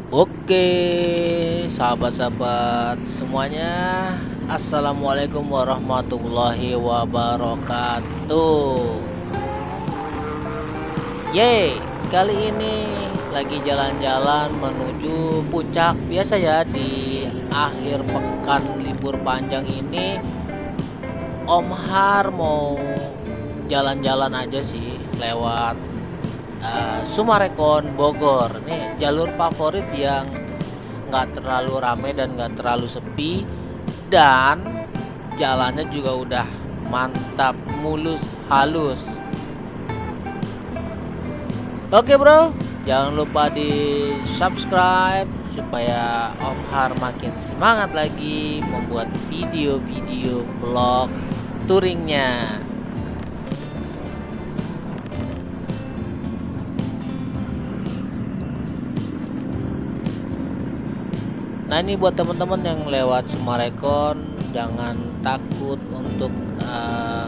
Oke, sahabat-sahabat semuanya, assalamualaikum warahmatullahi wabarakatuh. Yeay, kali ini lagi jalan-jalan menuju puncak. Biasa ya, di akhir pekan libur panjang ini Om Har mau jalan-jalan aja sih lewat Sumarekon Bogor. Nih jalur favorit yang nggak terlalu rame dan nggak terlalu sepi, dan jalannya juga udah mantap, mulus, halus. Oke bro, jangan lupa di subscribe supaya Om Har makin semangat lagi membuat video-video vlog touringnya. Nah ini buat teman-teman yang lewat Sumarekon, jangan takut untuk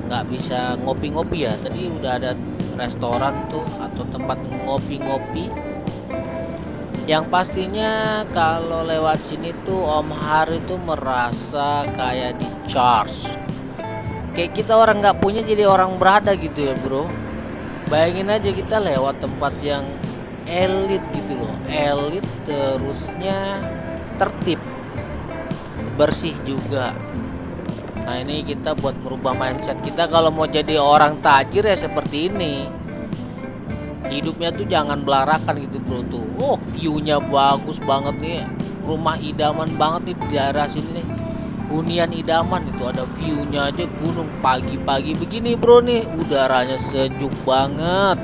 nggak bisa ngopi-ngopi ya. Tadi udah ada restoran tuh atau tempat ngopi-ngopi. Yang pastinya kalau lewat sini tuh Om Har itu merasa kayak di charge. Kayak kita orang nggak punya jadi orang berada gitu ya bro. Bayangin aja kita lewat tempat yang elit gitu loh, elit terusnya tertib, bersih juga. Nah ini kita buat merubah mindset kita, kalau mau jadi orang tajir ya seperti ini. Hidupnya tuh jangan belarakan gitu bro tuh. Oh viewnya bagus banget nih, rumah idaman banget nih di daerah sini nih. Hunian idaman itu ada viewnya aja gunung, pagi-pagi begini bro nih, udaranya sejuk banget.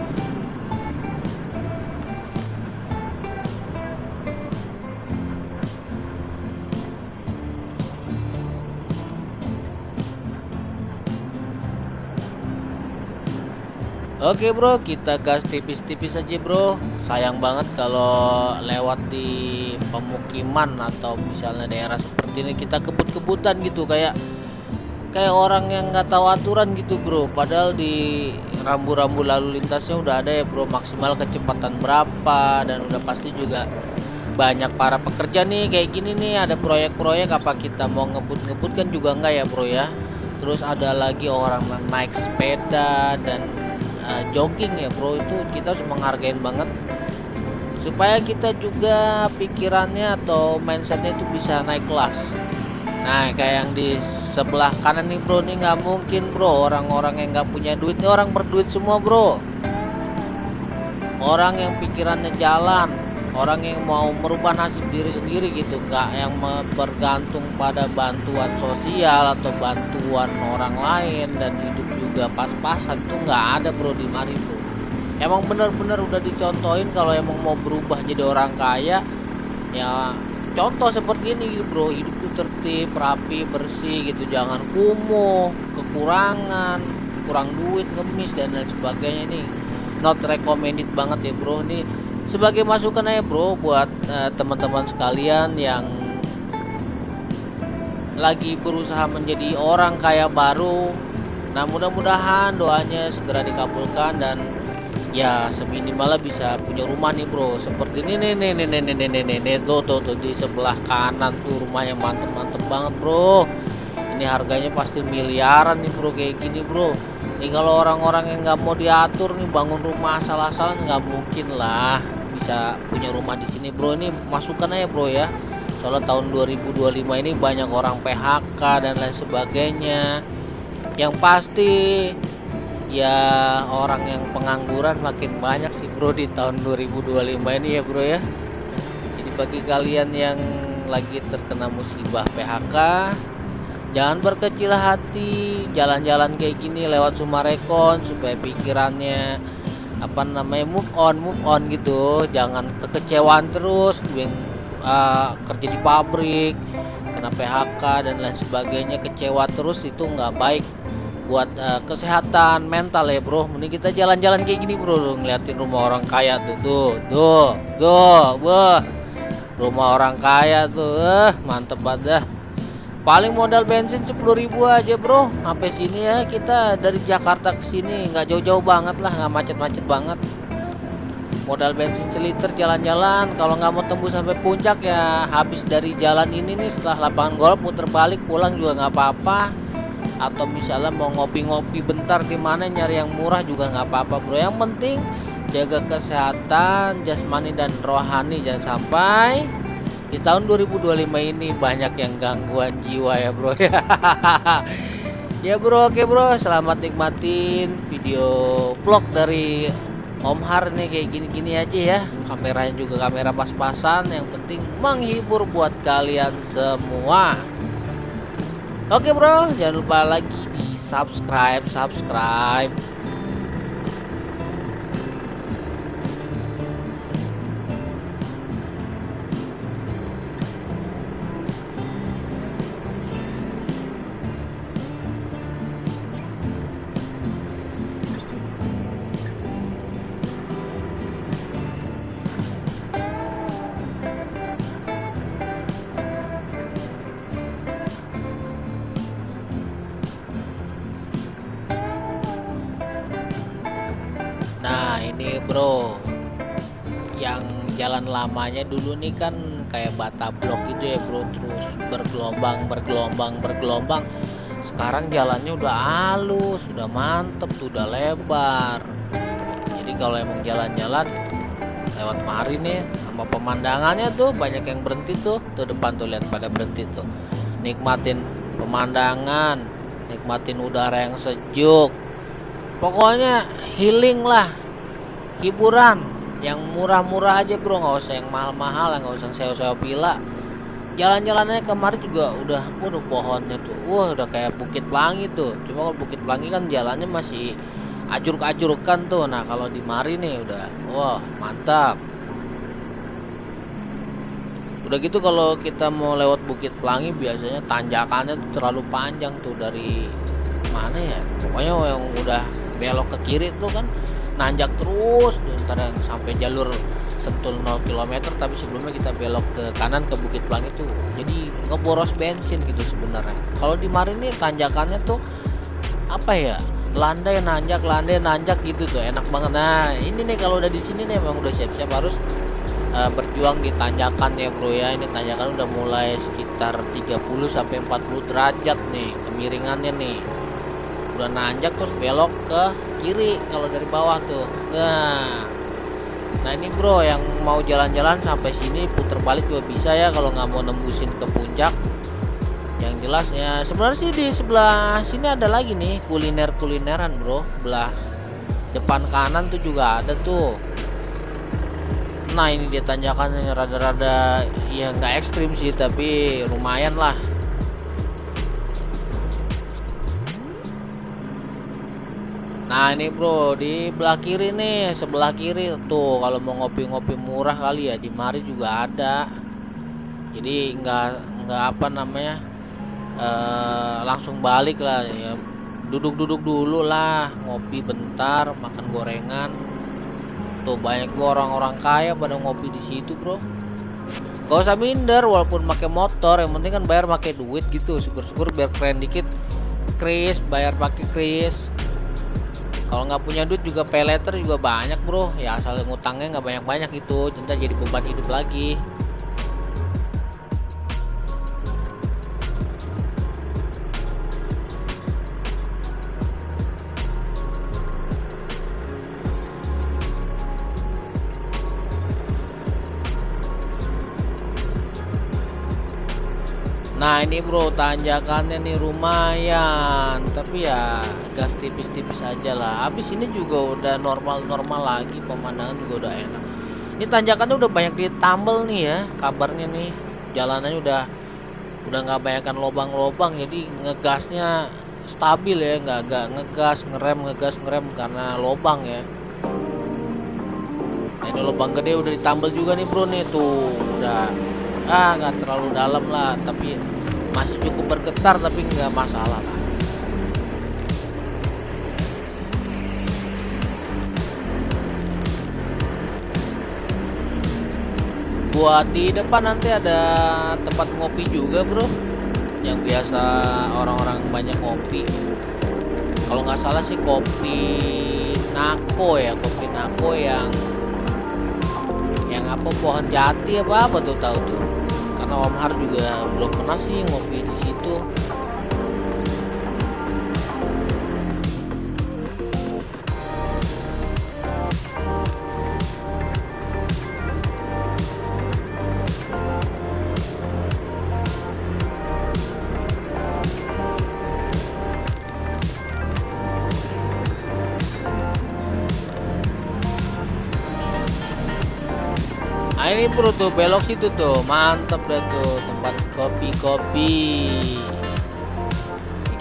Oke bro, kita gas tipis-tipis aja bro. Sayang banget kalau lewat di pemukiman atau misalnya daerah seperti ini kita kebut-kebutan gitu, kayak kayak orang yang nggak tahu aturan gitu bro. Padahal di rambu-rambu lalu lintasnya udah ada ya bro, maksimal kecepatan berapa, dan udah pasti juga banyak para pekerja nih kayak gini nih, ada proyek-proyek, apa kita mau ngebut-ngebut kan juga enggak ya bro ya. Terus ada lagi orang naik sepeda dan jogging ya bro, itu kita harus menghargain banget supaya kita juga pikirannya atau mindsetnya itu bisa naik kelas. Nah kayak yang di sebelah kanan nih bro, nih nggak mungkin bro orang-orang yang nggak punya duit, nih orang berduit semua bro, orang yang pikirannya jalan, orang yang mau merubah nasib diri sendiri gitu, nggak yang bergantung pada bantuan sosial atau bantuan orang lain dan hidup juga pas-pasan tuh nggak ada bro di mari bro. Emang bener-bener udah dicontohin kalau emang mau berubah jadi orang kaya ya, contoh seperti ini gitu bro, hidup tuh tertib, rapi, bersih gitu, jangan kumuh, kekurangan, kurang duit, ngemis dan lain sebagainya. Nih not recommended banget ya bro, nih sebagai masukan aja bro buat teman-teman sekalian yang lagi berusaha menjadi orang kaya baru. Nah mudah-mudahan doanya segera dikabulkan, dan ya seminimalnya bisa punya rumah nih bro, seperti ini nih tuh di sebelah kanan tuh rumahnya mantep-mantep banget bro. Ini harganya pasti miliaran nih bro, kayak gini bro. Ini kalau orang-orang yang nggak mau diatur nih bangun rumah asal-asalan, nggak mungkin lah bisa punya rumah di sini bro. Ini masukan aja bro ya, soalnya tahun 2025 ini banyak orang PHK dan lain sebagainya. Yang pasti ya orang yang pengangguran makin banyak sih bro di tahun 2025 ini ya bro ya. Jadi bagi kalian yang lagi terkena musibah PHK, jangan berkecil hati, jalan-jalan kayak gini lewat Sumarekon supaya pikirannya apa namanya move on gitu. Jangan kekecewaan terus yang kerja di pabrik kena PHK dan lain sebagainya, kecewa terus itu nggak baik buat kesehatan mental ya bro. Mending kita jalan-jalan kayak gini bro, ngeliatin rumah orang kaya tuh, wah, rumah orang kaya tuh, mantep banget dah. Paling modal bensin 10.000 aja bro, sampai sini ya. Kita dari Jakarta ke sini nggak jauh-jauh banget lah, nggak macet-macet banget. modal bensin seliter jalan-jalan. Kalau nggak mau tembus sampai puncak ya habis dari jalan ini nih, setelah lapangan golf puter balik pulang juga nggak apa-apa. Atau misalnya mau ngopi-ngopi bentar di mana nyari yang murah juga nggak apa-apa bro. Yang penting jaga kesehatan jasmani dan rohani, jangan sampai di tahun 2025 ini banyak yang gangguan jiwa ya bro ya. Ya bro, oke bro, selamat nikmatin video vlog dari Om Har nih, kayak gini-gini aja ya. Kameranya juga kamera pas-pasan, yang penting menghibur buat kalian semua. Oke bro, jangan lupa lagi di subscribe. Nah ini bro, yang jalan lamanya dulu nih kan kayak bata blok gitu ya bro, terus bergelombang. Sekarang jalannya udah halus, udah mantep tuh, udah lebar. Jadi kalau emang jalan-jalan lewat mari nih sama pemandangannya tuh, banyak yang berhenti tuh depan tuh, lihat pada berhenti tuh, nikmatin pemandangan, nikmatin udara yang sejuk. Pokoknya healing lah, hiburan yang murah-murah aja bro, nggak usah yang mahal-mahal, nggak usah sewa-sewa villa. Jalan-jalannya kemarin juga udah, waduh pohonnya tuh, wah udah kayak Bukit Pelangi tuh. Cuma kalau Bukit Pelangi kan jalannya masih acuruk-acurkan tuh. Nah kalau di Mari nih udah, wah mantap. Udah gitu kalau kita mau lewat Bukit Pelangi biasanya tanjakannya tuh terlalu panjang tuh, dari mana ya, pokoknya yang udah belok ke kiri tuh kan nanjak terus tuh, ntar yang sampai jalur Sentul 0 km, tapi sebelumnya kita belok ke kanan ke Bukit Pelangi tuh, jadi ngeboros bensin gitu sebenarnya. Kalau di Mari nih tanjakannya tuh apa ya, landai nanjak gitu tuh, enak banget. Nah ini nih kalau udah di sini nih memang udah siap-siap harus berjuang di tanjakan ya bro ya. Ini tanjakan udah mulai sekitar 30 sampai 40 derajat nih kemiringannya nih, udah nanjak terus belok ke kiri kalau dari bawah tuh. Nah ini bro, yang mau jalan-jalan sampai sini puter balik juga bisa ya kalau nggak mau nembusin ke puncak. Yang jelasnya sebenarnya sih di sebelah sini ada lagi nih kulineran bro, belah depan kanan tuh juga ada tuh. Nah ini dia tanjakannya rada-rada ya nggak ekstrim sih, tapi lumayan lah. Nah ini bro, di belah kiri nih, sebelah kiri tuh, kalau mau ngopi-ngopi murah kali ya di Mari juga ada. Jadi nggak apa namanya, langsung balik lah ya, duduk-duduk dulu lah, ngopi bentar, makan gorengan. Tuh banyak juga orang-orang kaya pada ngopi di situ bro. Gak usah minder walaupun pakai motor, yang penting kan bayar pakai duit gitu, syukur-syukur biar keren dikit. Kris, bayar pakai kris. Kalau nggak punya duit juga pay letter juga banyak bro ya, asal ngutangnya nggak banyak-banyak itu, cinta jadi beban hidup lagi. Nah ini bro, tanjakannya nih lumayan, tapi ya gas tipis-tipis aja lah. Habis ini juga udah normal-normal lagi, pemandangan juga udah enak. Ini tanjakannya udah banyak ditambal nih ya, kabarnya nih jalanannya udah nggak banyakkan lobang-lobang, jadi ngegasnya stabil ya, nggak ngegas ngerem karena lobang ya. Nah ini lubang gede udah ditambal juga nih bro nih tuh, udah nggak terlalu dalam lah, tapi masih cukup bergetar, tapi nggak masalah lah. Buat di depan nanti ada tempat ngopi juga bro, yang biasa orang-orang banyak ngopi. Kalau nggak salah sih kopi Nako ya, kopi Nako yang apa pohon jati apa tuh tahu tuh. Karena Om Har juga belum pernah sih ngopi di situ. Nah ini bro tuh belok situ tuh, mantep dah tuh tempat kopi-kopi.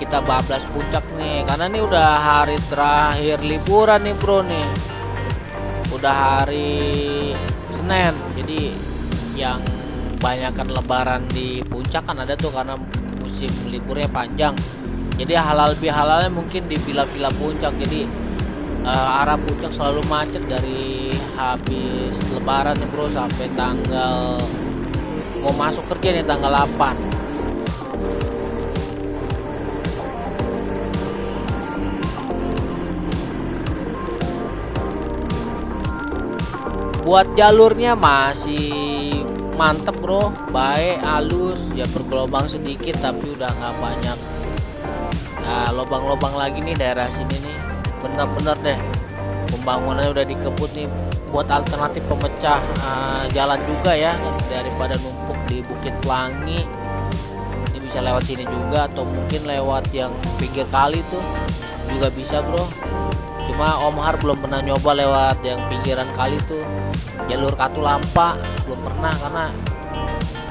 Kita bablas puncak nih, karena ini udah hari terakhir liburan nih bro nih. Udah hari Senin, jadi yang banyakkan lebaran di puncak kan ada tuh karena musim liburnya panjang. Jadi halal bihalalnya mungkin di villa-villa puncak. Jadi arah puncak selalu macet dari habis lebaran nih bro sampai tanggal mau masuk kerja nih tanggal 8. Buat jalurnya masih mantep bro, baik, halus, ya bergelombang sedikit tapi udah nggak banyak. Nah lobang-lobang lagi nih daerah sini nih, bener-bener deh pembangunannya udah dikebut nih buat alternatif pemecah jalan juga ya, daripada numpuk di Bukit Pelangi. Ini bisa lewat sini juga atau mungkin lewat yang pinggir kali tuh juga bisa bro. Cuma Om Har belum pernah nyoba lewat yang pinggiran kali tuh, jalur Katulampa belum pernah karena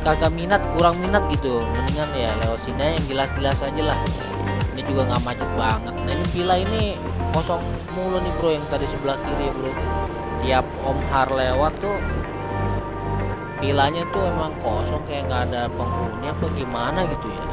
kagak minat, kurang minat gitu. Mendingan ya lewat sini aja yang jelas-jelas aja lah. Ini juga nggak macet banget. Nah ini villa ini kosong mulu nih bro, yang tadi sebelah kiri bro. Tiap Om Har lewat tuh villanya tuh emang kosong, kayak nggak ada penghuni apa gimana gitu ya.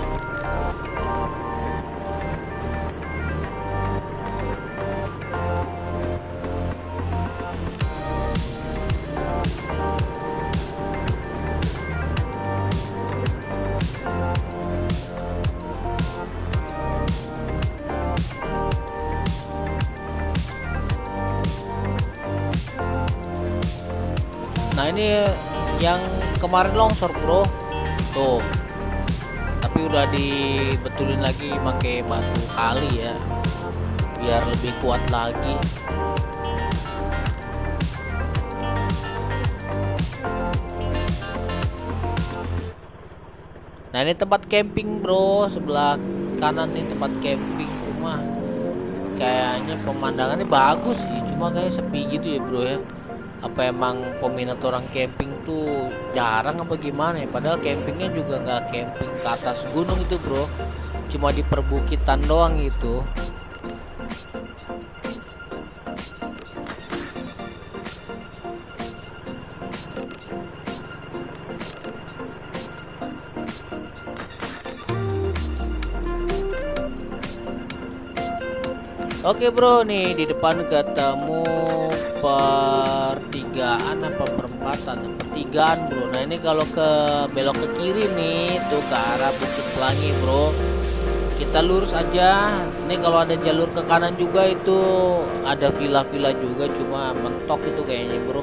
Nah ini yang kemarin longsor bro tuh, tapi udah dibetulin lagi pakai batu kali ya biar lebih kuat lagi. Nah ini tempat camping bro, sebelah kanan nih tempat camping. Cuma kayaknya pemandangannya bagus sih, cuma kayak sepi gitu ya bro ya. Apa emang peminat orang camping tuh jarang apa gimana ya, padahal campingnya juga nggak camping ke atas gunung itu bro, cuma di perbukitan doang gitu. Oke bro, nih di depan ketemu pertigaan apa perempatan, pertigaan bro. Nah ini kalau ke belok ke kiri nih tuh ke arah Bukit Pelangi bro, kita lurus aja. Ini kalau ada jalur ke kanan juga itu ada villa-villa juga, cuma mentok itu kayaknya bro.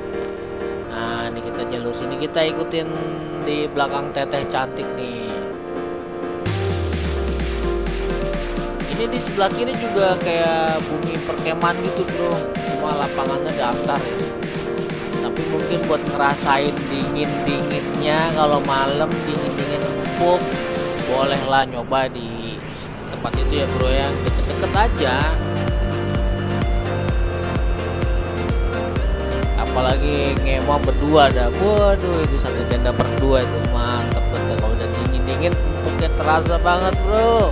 Nah ini kita jalur sini, kita ikutin di belakang teteh cantik nih. Ini di sebelah kiri juga kayak bumi perkemahan gitu bro, cuma lapangannya datar ya. Tapi mungkin buat ngerasain dingin-dinginnya kalau malam, dingin-dingin empuk, bolehlah nyoba di tempat itu ya bro, yang deket-deket aja. Apalagi ngemo berdua dah, waduh itu satu tenda berdua itu mantep betul. Kalau udah dingin-dingin empuknya terasa banget bro.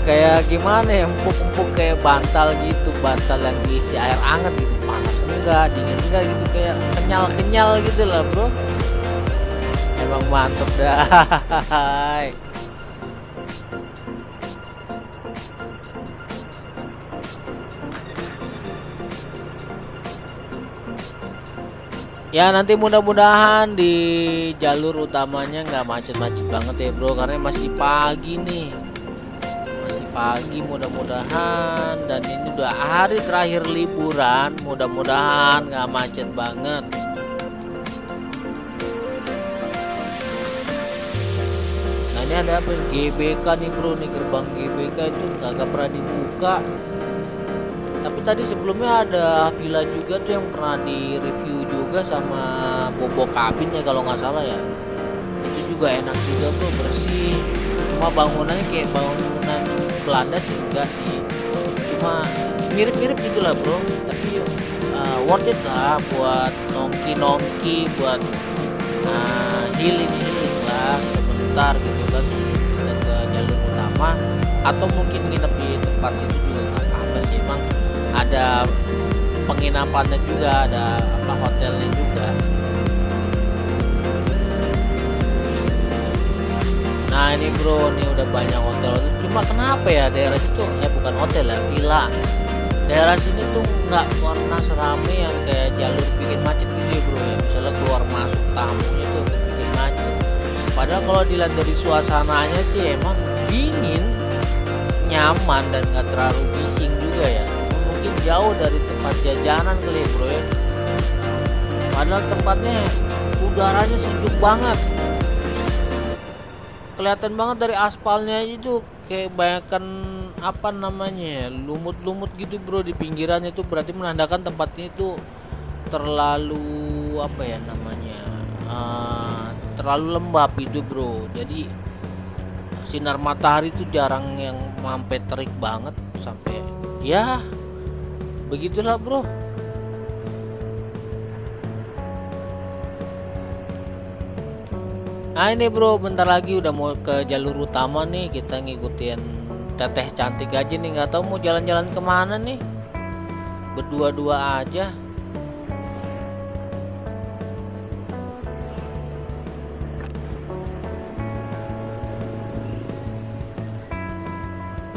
Kayak gimana ya, empuk-empuk kayak bantal gitu, bantal yang diisi air hangat gitu, panas enggak, dingin enggak gitu, kayak kenyal-kenyal gitu lah bro. Emang mantep dah. Ya nanti mudah-mudahan di jalur utamanya nggak macet-macet banget ya bro, karena masih pagi nih, pagi mudah-mudahan, dan ini udah hari terakhir liburan, mudah-mudahan nggak macet banget. Nah ini ada apa, GBK nih bro, nih gerbang GBK itu kagak pernah dibuka. Tapi tadi sebelumnya ada villa juga tuh yang pernah di review juga sama Bobo Kabin ya kalau nggak salah ya. Itu juga enak juga bro, bersih. Cuma bangunannya kayak bangunan Belanda sih, enggak sih, cuma mirip-mirip gitulah bro. Tapi worth it lah buat nongki-nongki, buat healing lah sebentar gitu kan, kita ke jalur utama atau mungkin nginep di tempat situ juga nggak apa-apa sih. Emang ada penginapannya juga, ada apa, hotelnya juga. Nah ini bro, ini udah banyak hotel. Cuma kenapa ya daerah situ, bukan hotel ya, villa. Daerah sini tuh nggak pernah serame yang kayak jalur bikin macet gitu ya bro ya. Misalnya keluar masuk tamunya tuh bikin macet. Padahal kalau dilihat dari suasananya sih emang dingin, nyaman, dan nggak terlalu bising juga ya. Mungkin jauh dari tempat jajanan kali ya bro ya. Padahal tempatnya udaranya sejuk banget. Kelihatan banget dari aspalnya itu kayak banyakkan apa namanya, lumut-lumut gitu bro di pinggirannya. Itu berarti menandakan tempat ini tuh terlalu apa ya namanya, terlalu lembab itu bro. Jadi sinar matahari itu jarang yang sampai terik banget, sampai ya begitulah bro. Nah ini bro, bentar lagi udah mau ke jalur utama nih. Kita ngikutin teteh cantik aja nih, nggak tahu mau jalan-jalan kemana nih, berdua-dua aja.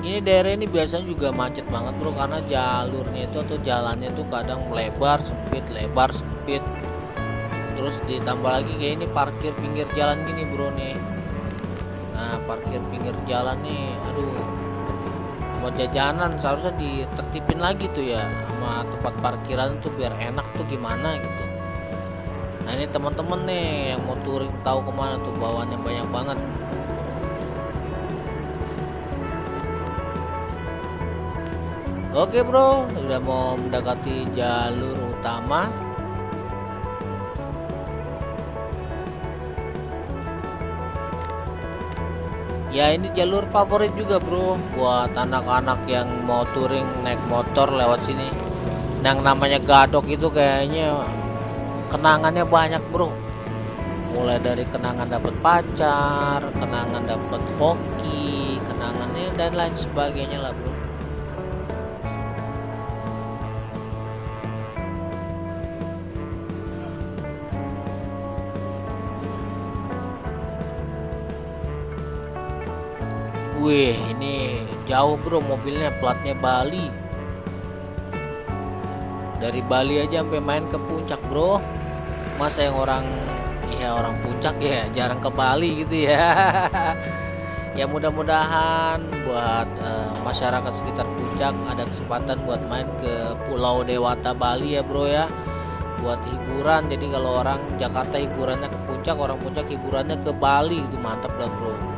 Ini daerah ini biasanya juga macet banget bro, karena jalurnya itu atau jalannya tuh kadang lebar sempit. Terus ditambah lagi kayak ini parkir pinggir jalan gini bro nih. Nah parkir pinggir jalan nih, aduh, buat jajanan seharusnya ditertipin lagi tuh ya sama tempat parkiran tuh biar enak tuh gimana gitu. Nah ini teman-teman nih yang mau touring tahu kemana tuh, bawaannya banyak banget. Oke bro, udah mau mendekati jalur utama. Ya ini jalur favorit juga bro buat anak-anak yang mau touring naik motor lewat sini. Yang namanya Gadok itu kayaknya kenangannya banyak bro. Mulai dari kenangan dapat pacar, kenangan dapat hoki, kenangannya dan lain sebagainya lah bro. Wih ini jauh bro, mobilnya platnya Bali. Dari Bali aja sampai main ke puncak bro. Masa yang orang puncak ya jarang ke Bali gitu ya. Ya mudah-mudahan buat masyarakat sekitar puncak ada kesempatan buat main ke Pulau Dewata Bali ya bro ya, buat hiburan. Jadi kalau orang Jakarta hiburannya ke puncak, orang puncak hiburannya ke Bali, itu mantap dah bro.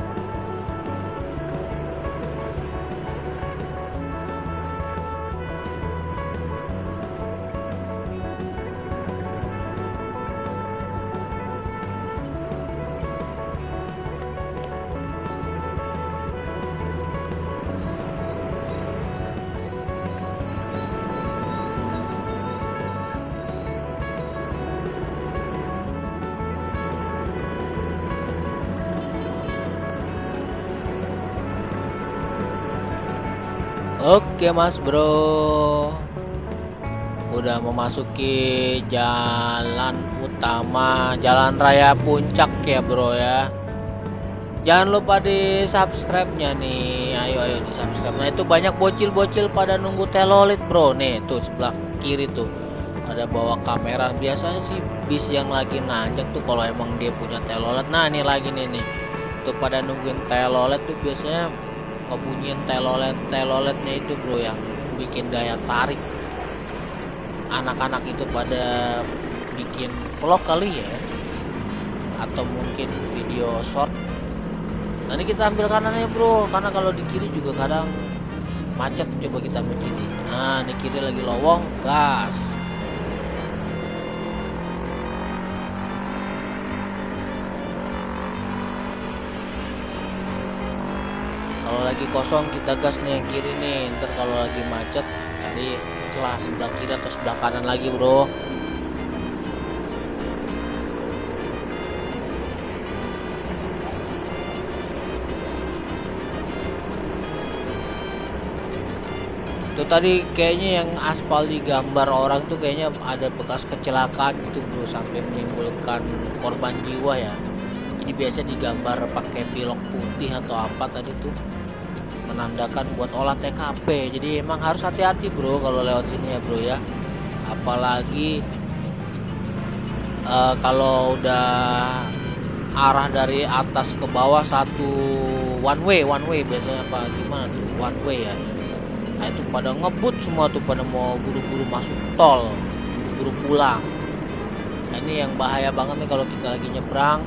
Oke mas bro, udah memasuki jalan utama, jalan raya puncak ya bro ya. Jangan lupa di subscribe nya nih, ayo di subscribe. Nah itu banyak bocil-bocil pada nunggu telolet bro. Nih tuh sebelah kiri tuh ada bawa kamera. Biasanya sih bis yang lagi nanjak tuh kalau emang dia punya telolet. Nah ini lagi nih tuh pada nungguin telolet tuh biasanya kebunyian teloletnya itu bro yang bikin daya tarik anak-anak itu pada bikin vlog kali ya, atau mungkin video short. Nanti kita ambil kanannya bro, karena kalau di kiri juga kadang macet. Coba kita ambil kiri. Nah di kiri lagi lowong, gas. Kalau lagi kosong kita gas nih yang kiri nih. Ntar kalau lagi macet cari celah sebelah kiri atau sebelah kanan lagi bro. Itu tadi kayaknya yang aspal digambar orang tuh kayaknya ada bekas kecelakaan gitu bro, sampai menimbulkan korban jiwa ya. Ini biasa digambar pakai pilok putih atau apa tadi tuh, menandakan buat olah TKP. Jadi emang harus hati-hati bro kalau lewat sini ya bro ya. Apalagi kalau udah arah dari atas ke bawah satu one way biasanya apa gimana tuh, one way ya. Nah itu pada ngebut semua tuh, pada mau buru-buru masuk tol, buru-buru pulang. Nah ini yang bahaya banget nih kalau kita lagi nyebrang.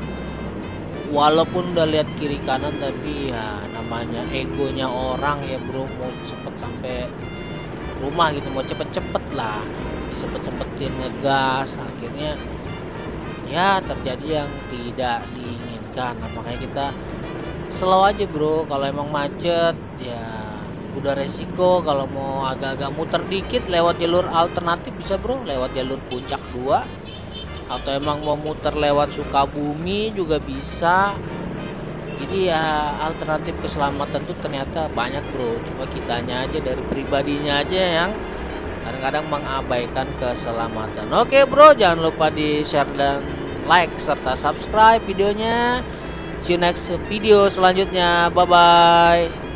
Walaupun udah lihat kiri kanan, tapi ya namanya egonya orang ya bro, mau cepet sampai rumah gitu, mau cepet-cepet lah, disempet-sempetin ngegas, akhirnya ya terjadi yang tidak diinginkan. Nah, makanya kita slow aja bro. Kalau emang macet ya udah resiko. Kalau mau agak-agak muter dikit lewat jalur alternatif bisa bro, lewat jalur puncak 2, atau emang mau muter lewat Sukabumi juga bisa. Jadi ya alternatif keselamatan tuh ternyata banyak bro, cuma kitanya aja dari pribadinya aja yang kadang-kadang mengabaikan keselamatan. Oke bro, jangan lupa di share dan like serta subscribe videonya. See you next video selanjutnya, bye bye.